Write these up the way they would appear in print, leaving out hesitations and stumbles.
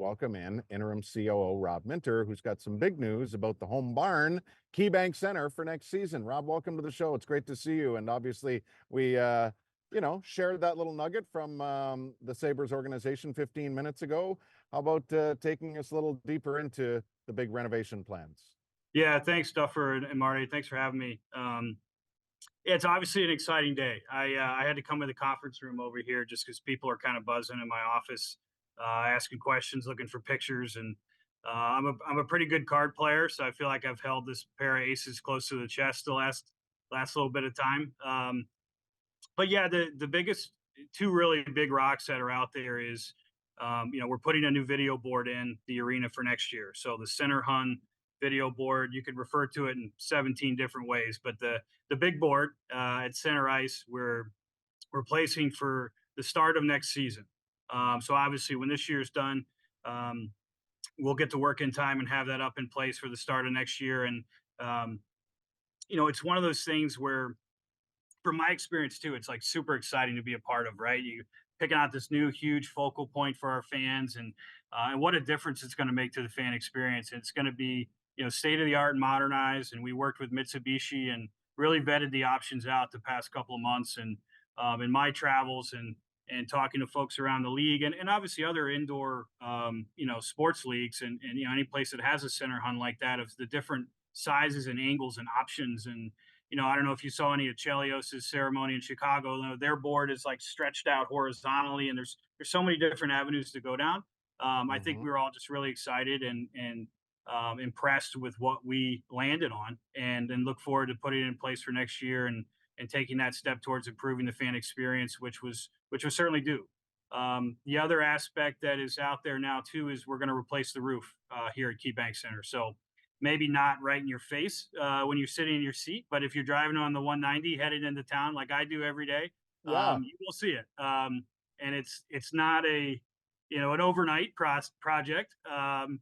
welcome in interim COO Rob Minter, who's got some big news about the home barn, KeyBank Center, for next season. Rob, welcome to the show. It's great to see you. And obviously, we, shared that little nugget from the Sabres organization 15 minutes ago. How about taking us a little deeper into the big renovation plans? Yeah, thanks, Duffer and Marty. Thanks for having me. It's obviously an exciting day. I had to come to the conference room over here just because people are kind of buzzing in my office, asking questions, looking for pictures, and I'm a pretty good card player, so I feel like I've held this pair of aces close to the chest the last little bit of time. But yeah, the biggest two really big rocks that are out there is, we're putting a new video board in the arena for next year. So the center hun video board, you could refer to it in 17 different ways, but the big board at center ice, we're replacing for the start of next season. So obviously, when this year's done, we'll get to work in time and have that up in place for the start of next year. And it's one of those things where, from my experience too, it's like super exciting to be a part of, right? You picking out this new huge focal point for our fans, and what a difference it's going to make to the fan experience. It's going to be, state of the art and modernized. And we worked with Mitsubishi and really vetted the options out the past couple of months. And in my travels and talking to folks around the league and obviously other indoor, sports leagues and any place that has a center hun like that, of the different sizes and angles and options. And I don't know if you saw any of Chelios's ceremony in Chicago. Their board is like stretched out horizontally, and there's so many different avenues to go down. I think we were all just really excited and impressed with what we landed on, and look forward to putting it in place for next year and taking that step towards improving the fan experience, which was certainly due. The other aspect that is out there now too is we're going to replace the roof here at KeyBank Center. So maybe not right in your face when you're sitting in your seat, but if you're driving on the 190 headed into town like I do every day, you will see it. And it's not an overnight project,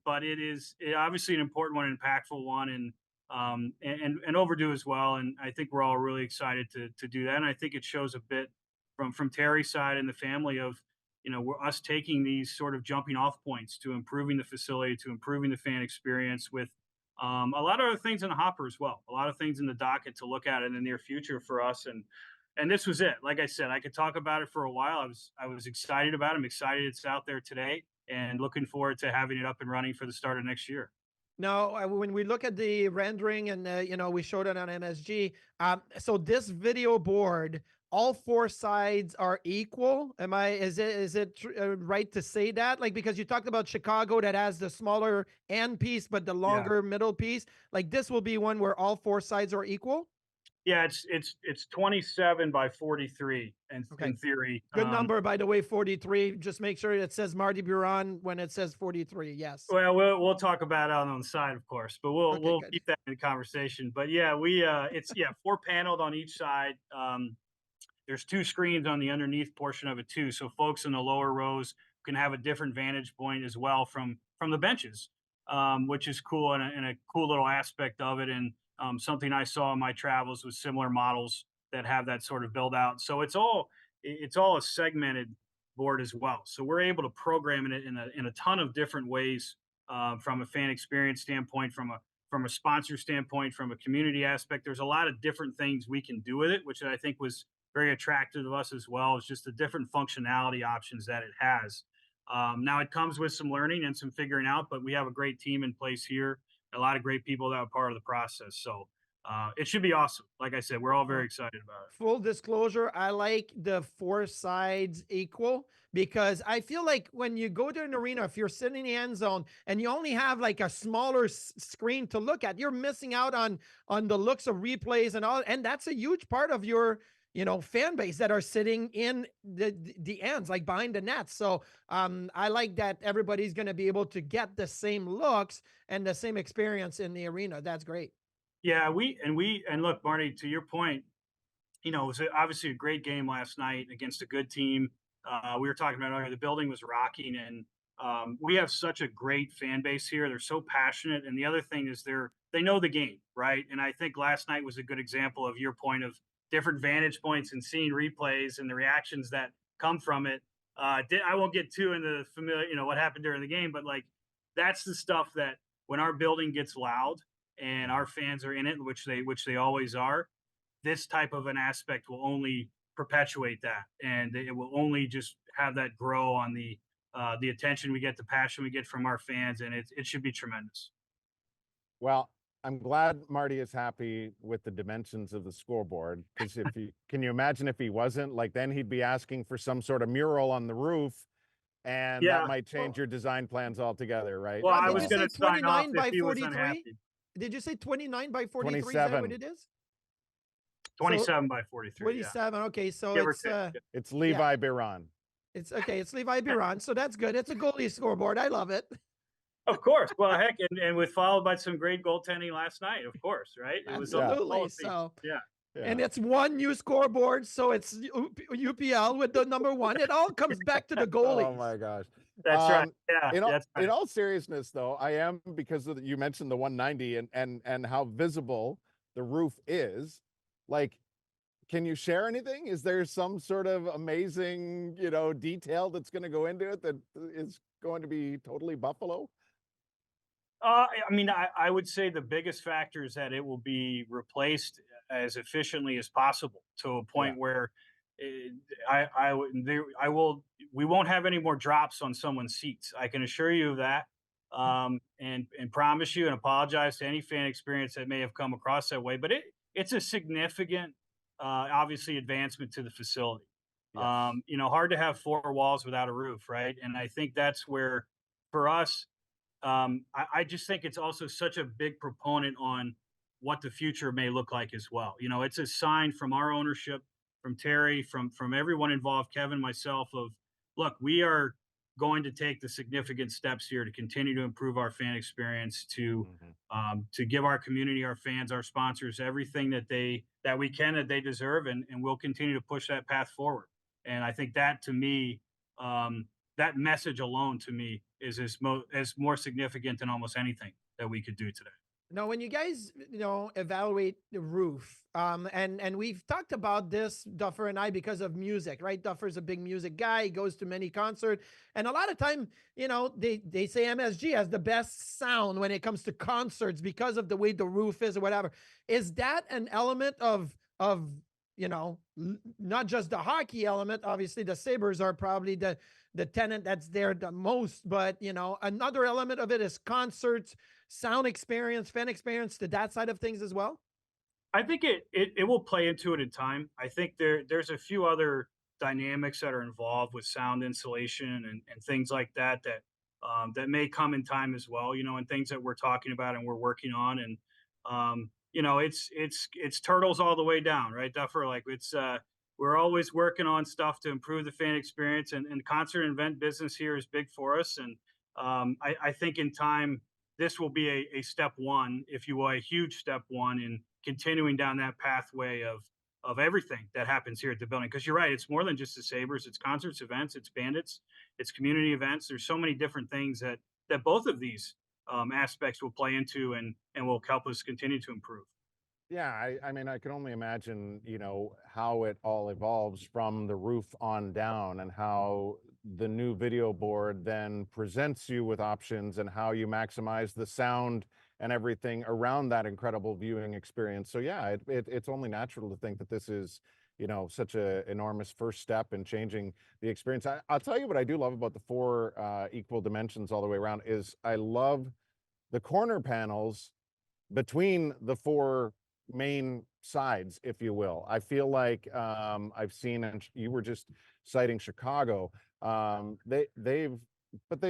but it is obviously an important one, an impactful one, and overdue as well. And I think we're all really excited to do that. And I think it shows a bit from Terry's side and the family of, we're us taking these sort of jumping off points to improving the facility, to improving the fan experience with a lot of other things in the hopper as well, a lot of things in the docket to look at in the near future for us. And this was it. Like I said, I could talk about it for a while. I was excited about it. I'm excited it's out there today and looking forward to having it up and running for the start of next year. Now, when we look at the rendering and, we showed it on MSG. So this video board, all four sides are equal. Is it right to say that? Like, because you talked about Chicago that has the smaller end piece, but the longer middle piece, like this will be one where all four sides are equal. Yeah, it's 27 by 43 in theory. Good number, by the way, 43. Just make sure it says Marty Biron when it says 43. Yes. Well, we'll talk about it on the side, of course, but we'll keep that in the conversation. But yeah, it's 4 paneled on each side. There's 2 screens on the underneath portion of it too, so folks in the lower rows can have a different vantage point as well from the benches, which is cool and a cool little aspect of it. And something I saw in my travels with similar models that have that sort of build out. So it's all a segmented board as well. So we're able to program it in a ton of different ways, from a fan experience standpoint, from a sponsor standpoint, from a community aspect. There's a lot of different things we can do with it, which I think was very attractive to us as well. It's just the different functionality options that it has. Now it comes with some learning and some figuring out, but we have a great team in place here. A lot of great people that are part of the process. So it should be awesome. Like I said, we're all very excited about it. Full disclosure, I like the 4 sides equal because I feel like when you go to an arena, if you're sitting in the end zone and you only have like a smaller screen to look at, you're missing out on the looks of replays and all. And that's a huge part of your fan base that are sitting in the ends, like behind the nets. So I like that everybody's going to be able to get the same looks and the same experience in the arena. That's great. Yeah, and look, Marty, to your point, it was obviously a great game last night against a good team. We were talking about earlier, the building was rocking, and we have such a great fan base here. They're so passionate. And the other thing is they know the game, right? And I think last night was a good example of your point of different vantage points and seeing replays and the reactions that come from it. I won't get too into the familiar, what happened during the game, but like that's the stuff that when our building gets loud and our fans are in it, which they always are, this type of an aspect will only perpetuate that, and it will only just have that grow on the attention we get, the passion we get from our fans, and it should be tremendous. Well, I'm glad Marty is happy with the dimensions of the scoreboard, because if you can you imagine if he wasn't, like then he'd be asking for some sort of mural on the roof, and that Yeah. might change your design plans altogether, right? Well, Rob, I did was you going say to sign off 29 if by he was 43? unhappy. Did you say 29 by 43? Is that what 27. it is? 27 by 43. 27. Okay, so Give or it's take. It's Levi Biron. it's okay. It's Levi Biron, so that's good. It's a goalie scoreboard. I love it. Of course. Well, heck, and with followed by some great goaltending last night, of course, right? It was Absolutely. So, yeah. and Yeah. it's one new scoreboard, so it's UPL with the number one. It all comes back to the goalies. Oh my gosh. That's right. Um, Yeah. That's in right. all seriousness, though, I am, because of you mentioned the 190 and how visible the roof is. Like, can you share anything? Is there some sort of amazing, detail that's going to go into it that is going to be totally Buffalo? I mean, I would say the biggest factor is that it will be replaced as efficiently as possible to a point Yeah. where I will, we won't have any more drops on someone's seats. I can assure you of that. And promise you and apologize to any fan experience that may have come across that way, but it's a significant, obviously advancement to the facility. Yes. Hard to have four walls without a roof, right? And I think that's where, for us, I just think it's also such a big proponent on what the future may look like as well. It's a sign from our ownership, from Terry, from everyone involved, Kevin, myself, of look, we are going to take the significant steps here to continue to improve our fan experience, to give our community, our fans, our sponsors everything that they deserve, and we'll continue to push that path forward. And I think that, to me, that message alone, to me, is as more significant than almost anything that we could do today. Now, when you guys, evaluate the roof, and we've talked about this, Duffer and I, because of music, right? Duffer's a big music guy. He goes to many concerts, and a lot of time, they say MSG has the best sound when it comes to concerts because of the way the roof is or whatever. Is that an element of not just the hockey element? Obviously, the Sabres are probably the tenant that's there the most, but another element of it is concerts, sound experience, fan experience, to that side of things as well. I think it will play into it in time. I think there's a few other dynamics that are involved with sound insulation and things like that may come in time as well. And things that we're talking about and we're working on. And it's turtles all the way down, right, Duffer? Like we're always working on stuff to improve the fan experience, and concert and event business here is big for us. And I think in time, this will be a step one, if you will, a huge step one in continuing down that pathway of everything that happens here at the building. Because you're right, it's more than just the Sabres. It's concerts, events, it's bandits, it's community events. There's so many different things that both of these aspects will play into and will help us continue to improve. Yeah, I mean, I can only imagine, how it all evolves from the roof on down, and how the new video board then presents you with options and how you maximize the sound and everything around that incredible viewing experience. So yeah, it's only natural to think that this is, such a enormous first step in changing the experience. I'll tell you what I do love about the four equal dimensions all the way around is I love the corner panels between the four main sides, if you will. I feel like I've seen, and you were just citing Chicago. They've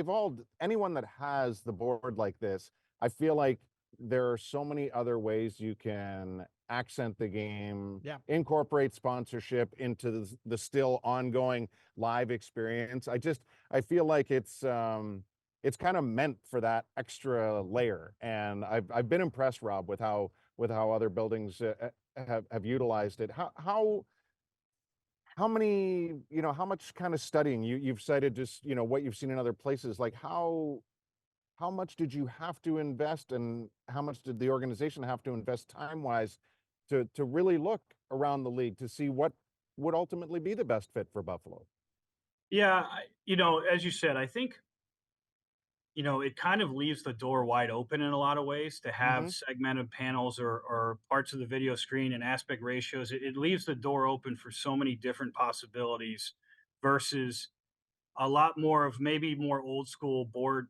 all, anyone that has the board like this, I feel like there are so many other ways you can accent the game, incorporate sponsorship into the still ongoing live experience. I feel like it's kind of meant for that extra layer, and I've been impressed, Rob, with how other buildings have utilized it. How many, how much kind of studying you've cited, just, what you've seen in other places, like how much did you have to invest, and how much did the organization have to invest time-wise to really look around the league to see what would ultimately be the best fit for Buffalo? Yeah, as you said, I think it kind of leaves the door wide open in a lot of ways to Hmm. have segmented panels or parts of the video screen and aspect ratios. It leaves the door open for so many different possibilities versus a lot more of maybe more old school board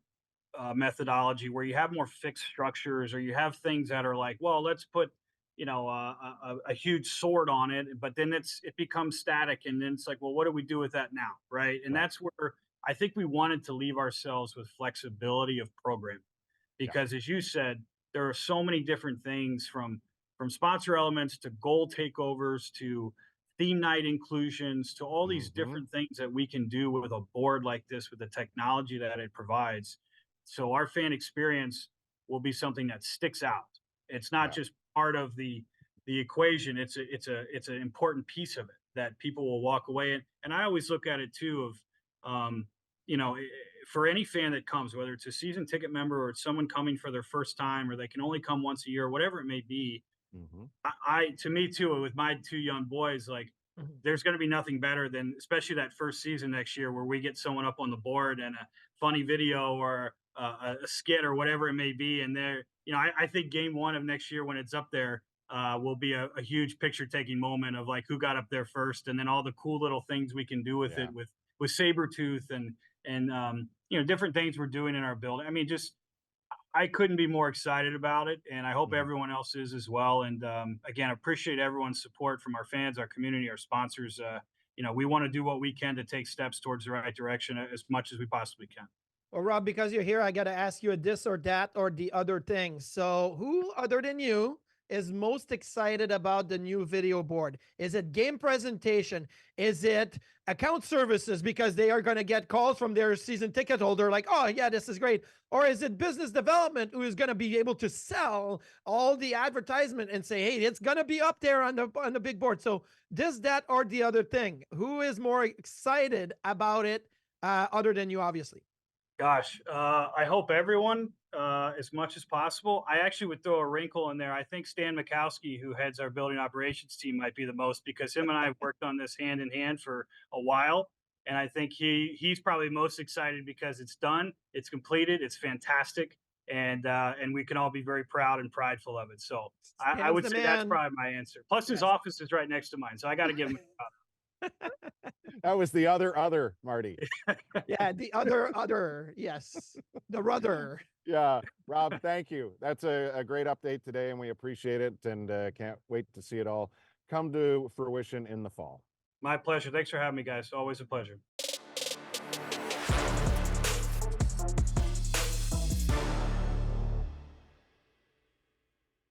methodology where you have more fixed structures or you have things that are like, well, let's put a huge sword on it, but then it becomes static, and then it's like, well, what do we do with that now, right? And Right. that's where I think we wanted to leave ourselves with flexibility of programming Yeah. because, as you said, there are so many different things from sponsor elements to goal takeovers to theme night inclusions to all these Hmm. different things that we can do with a board like this with the technology that it provides. So our fan experience will be something that sticks out. It's not Yeah. just part of the equation. It's an important piece of it that people will walk away. And I always look at it too of you know for any fan that comes, whether it's a season ticket member or it's someone coming for their first time or they can only come once a year, whatever it may be, Hmm. I to me too, with my two young boys, like Mhm. there's going to be nothing better than, especially that first season next year, where we get someone up on the board and a funny video or a skit or whatever it may be, and there, I think game one of next year when it's up there will be a huge picture taking moment of like who got up there first, and then all the cool little things we can do with Yeah. it with Sabretooth and different things we're doing in our building. I mean, just I couldn't be more excited about it, and I hope Mhm. everyone else is as well. And again, appreciate everyone's support from our fans, our community, our sponsors. We want to do what we can to take steps towards the right direction as much as we possibly can. Well, Rob, because you're here, I got to ask you a this or that or the other thing. So, who other than you is most excited about the new video board? Is it game presentation? Is it account services because they are going to get calls from their season ticket holder like, oh, yeah, this is great? Or is it business development who is going to be able to sell all the advertisement and say, hey, it's going to be up there on the big board? So, this, that, or the other thing? Who is more excited about it other than you, obviously? Gosh, I hope everyone, as much as possible. I actually would throw a wrinkle in there. I think Stan Mikowski, who heads our building operations team, might be the most because him and I have worked on this hand in hand for a while, and I think he's probably most excited because it's done, it's completed, it's fantastic, and we can all be very proud and prideful of it. So I Stan's would the say that's man. probably my answer. Plus, his Yes. office is right next to mine, so I got to give him. That was the other Marty. Yeah, the other, yes, the rudder. Yeah, Rob, thank you. That's a great update today, and we appreciate it, and can't wait to see it all come to fruition in the fall. My pleasure. Thanks for having me, guys. Always a pleasure.